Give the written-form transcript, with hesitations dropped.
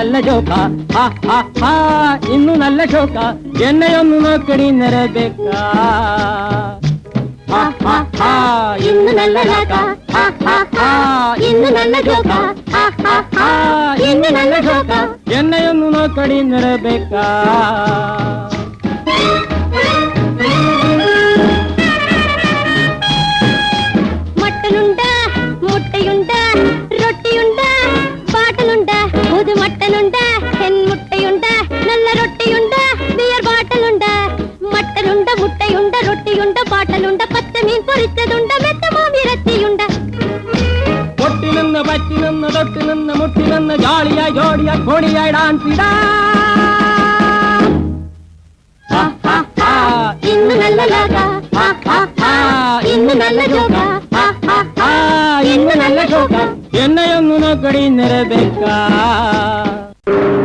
നല്ല ജോക്ക ഇന്നു നല്ല ജോക്ക എന്നെയൊന്നു നോക്കടി നിറಬೇಕಾ ഇന്ന് നല്ല ജോക്ക ഇന്ന് നല്ല ജോക്ക ഇന്ന് നല്ല ജോക്ക എന്നെയൊന്നു നോക്കടി നിറಬೇಕಾ മട്ടനുണ്ട് മുട്ടയുണ്ട് റൊട്ടിയുണ്ട് പാട്ടലുണ്ട് പുതു മട്ടനുണ്ട് മുട്ടയുണ്ട് നല്ല റൊട്ടിയുണ്ട് ബിയർ ബാട്ടലുണ്ട് മട്ടനുണ്ട് മുട്ടയുണ്ട് റൊട്ടിയുണ്ട് പാട്ടലുണ്ട് പച്ചമീൻ പൊരിച്ചതുണ്ട് മെത്തമാവിരത്തിയുണ്ട് പൊട്ടി നിന്ന് പറ്റി നിന്ന് തൊട്ടി നിന്ന് മുട്ടി നിന്ന് ജാളിയായി ജോടിയായി കോടിയായി ഡാൻസിടാ ഇന്ന് നല്ല ലോക ഇന്ന് നല്ല ജോക ഇന്ന് നല്ല ജോക എന്നെയൊന്നു നോക്കടി നിറಬೇಕಾ